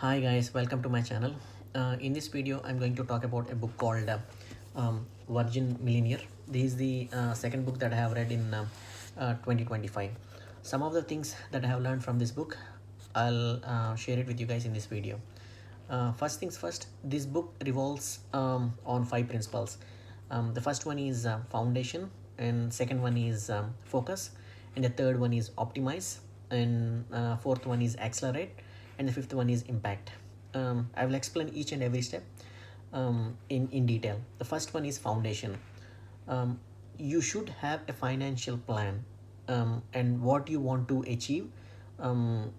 Hi guys, welcome to my channel. In this video, I'm going to talk about a book called Virgin Millionaire. This is the second book that I have read in 2025. Some of the things that I have learned from this book, I'll share it with you guys in this video. First things first, this book revolves on five principles. The first one is foundation, and second one is focus, and the third one is optimize, and fourth one is accelerate, and the fifth one is impact. I will explain each and every step in detail. The first one is foundation. You should have a financial plan and what you want to achieve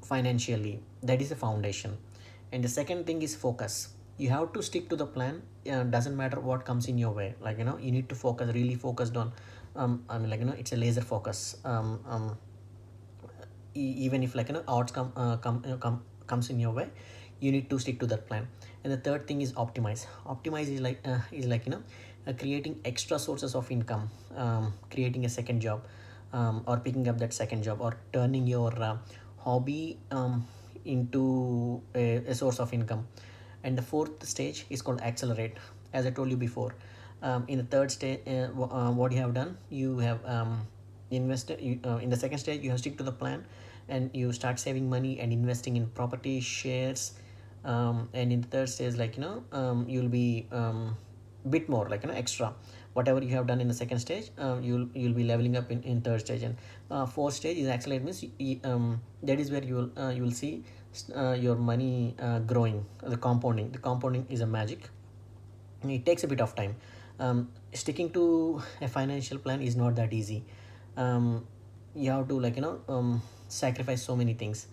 financially. That is a foundation. And the second thing is focus. You have to stick to the plan. Doesn't matter what comes in your way. You need to focus, really focused on. It's a laser focus. Even if odds comes in your way, you need to stick to that plan. And the third thing is optimize. Optimize is creating extra sources of income, creating a second job, or picking up that second job, or turning your hobby into a source of income. And the fourth stage is called accelerate. As I told you before, in the third stage, what you have done, you have invested in the second stage, you have stick to the plan and you start saving money and investing in property shares. And in the third stage, you'll be bit more extra whatever you have done in the second stage. You'll be leveling up in third stage. And fourth stage is accelerate, means that is where you will see your money growing. The compounding is a magic. It takes a bit of time. Sticking to a financial plan is not that easy. You have to sacrifice so many things.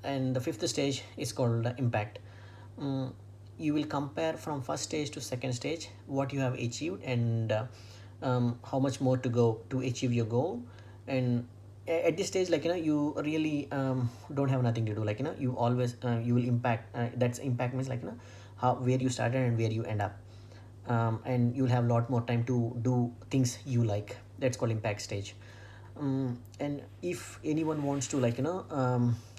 And the fifth stage is called impact. You will compare from first stage to second stage what you have achieved, and how much more to go to achieve your goal. And at this stage, you really don't have nothing to do. You always you will impact. That's impact means how, where you started and where you end up. And you'll have a lot more time to do things you like. That's called impact stage. And if anyone wants to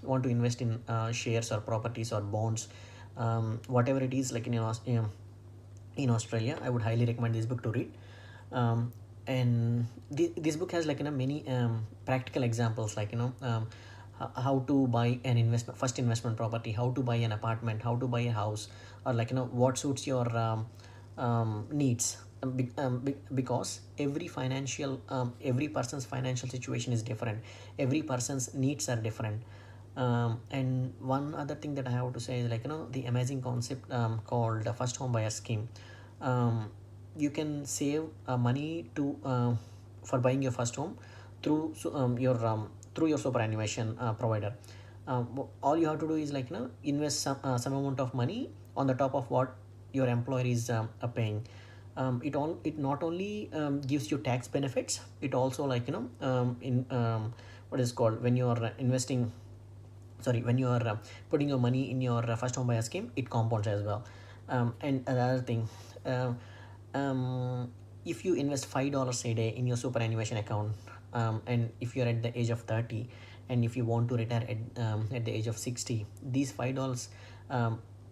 want to invest in shares or properties or bonds, whatever it is, in Australia, I would highly recommend this book to read. And this book has many practical examples, how to buy an first investment property, how to buy an apartment, how to buy a house, or what suits your needs. Because every person's financial situation is different, every person's needs are different. And one other thing that I have to say is the amazing concept called the first home buyer scheme. You can save money to for buying your first home through through your superannuation provider. All you have to do is invest some amount of money on the top of what your employer is paying. It not only gives you tax benefits, it also in what is called, when you are investing, sorry, when you are putting your money in your first home buyer scheme, it compounds as well. And another thing, uh, if you invest $5 a day in your superannuation account, and if you're at the age of 30, and if you want to retire at the age of 60, these $5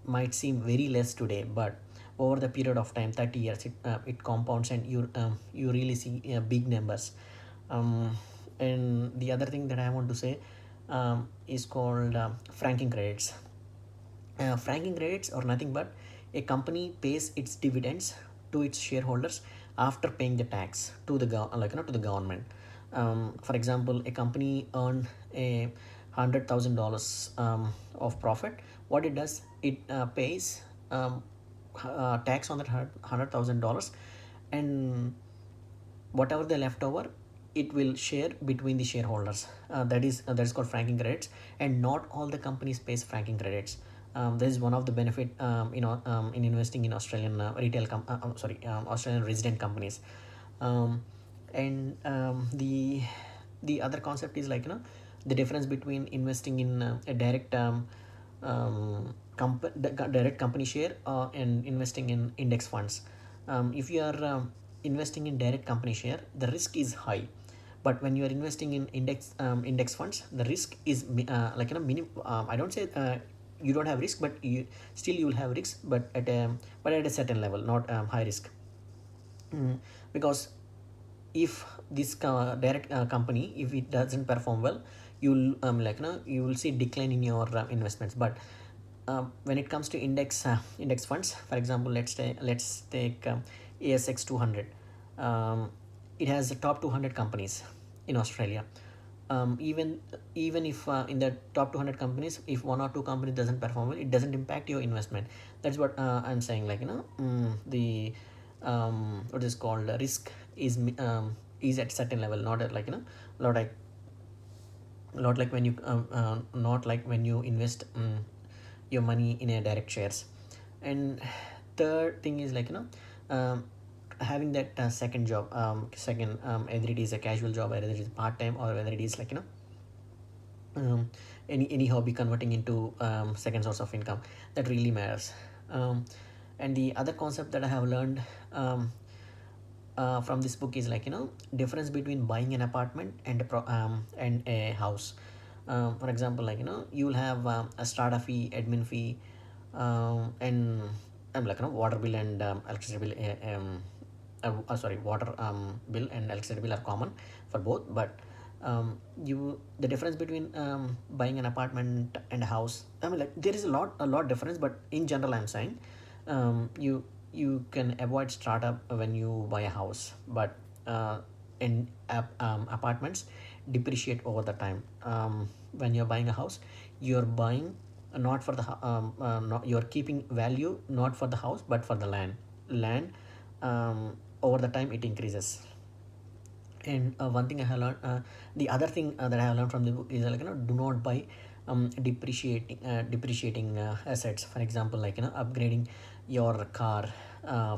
might seem very less today, but over the period of time, 30 years, it compounds, and you really see big numbers. And the other thing that I want to say is called franking credits. Franking credits are nothing but a company pays its dividends to its shareholders after paying the tax to the to the government. For example, a company earned $100,000 of profit. What it does, it pays tax on that $100,000, and whatever they left over, it will share between the shareholders. That is called franking credits. And not all the companies pays franking credits. This is one of the benefit, in investing in Australian Australian resident companies. And the other concept is the difference between investing in a direct direct company share and investing in index funds. If you are investing in direct company share, the risk is high. But when you are investing in index funds, the risk is I don't say you don't have risk, but you still you will have risk, but at a certain level, not high risk. Because if this direct company, if it doesn't perform well, you'll you will see decline in your investments. But when it comes to index funds, for example, let's take ASX 200. It has the top 200 companies in Australia. Even if in the top 200 companies, if one or two companies doesn't perform well, it doesn't impact your investment. That's what I'm saying, the what is called risk is at certain level, not at lot like not like when you not like when you invest your money in a direct shares. And third thing is having that second job, either it is a casual job, or whether it is part-time, or whether it is any hobby converting into second source of income. That really matters. And the other concept that I have learned from this book is difference between buying an apartment and and a house. For example, you will have a startup fee, admin fee, and water bill and electricity bill. Sorry, water bill and electricity bill are common for both. But you the difference between buying an apartment and a house, there is a lot difference, but in general I'm saying you can avoid startup when you buy a house. But in apartments depreciate over the time. When you're buying a house, you're buying not for the not, you're keeping value not for the house but for the land. Over the time it increases. And one thing I have learned, the other thing that I have learned from the book is do not buy depreciating assets. For example, upgrading your car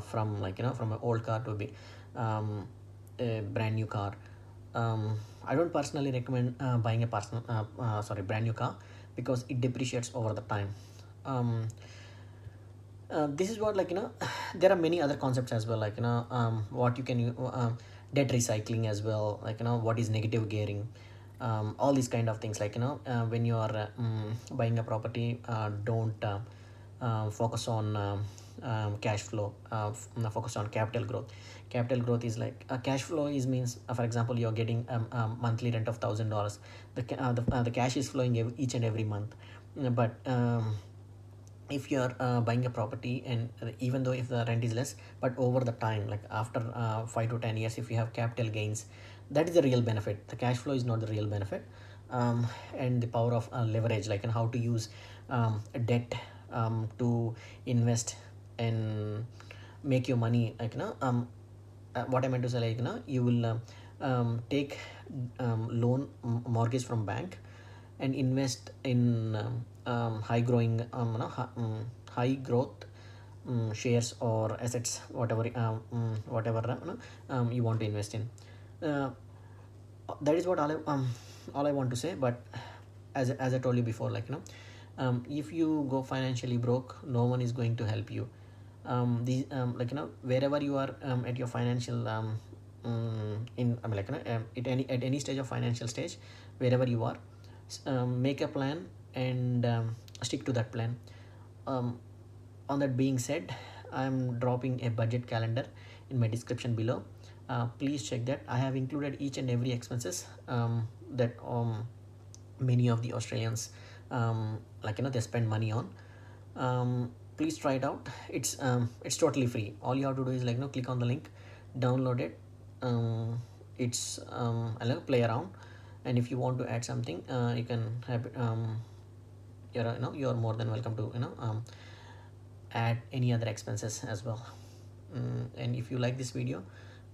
from an old car to a brand new car. I don't personally recommend buying a brand new car, because it depreciates over the time. um, this is what there are many other concepts as well, what you can debt recycling as well, what is negative gearing. All these kind of things, when you are buying a property, don't focus on cash flow. Focus on capital growth. Capital growth is cash flow is means, for example, you're getting monthly rent of $1,000. The cash is flowing each and every month. But if you're buying a property, and even though if the rent is less, but over the time, after 5 to 10 years, if you have capital gains, that is the real benefit. The cash flow is not the real benefit. And the power of leverage, and how to use debt to invest and make your money, what I meant to say, you will take mortgage from bank and invest in high growing high growth shares or assets, whatever you want to invest in. uh, that is what all I want to say. But as I told you before, if you go financially broke, no one is going to help you. Wherever you are at your financial in at any stage of financial stage, wherever you are, make a plan and stick to that plan. um, on that being said, I'm dropping a budget calendar in my description below. Please check that. I have included each and every expenses that many of the Australians they spend money on. Please try it out. It's totally free. All you have to do is click on the link, download it. It's play around, and if you want to add something, you can have it. You're more than welcome to add any other expenses as well. And if you like this video,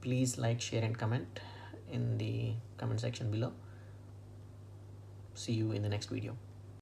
please like, share and comment in the comment section below. See you in the next video.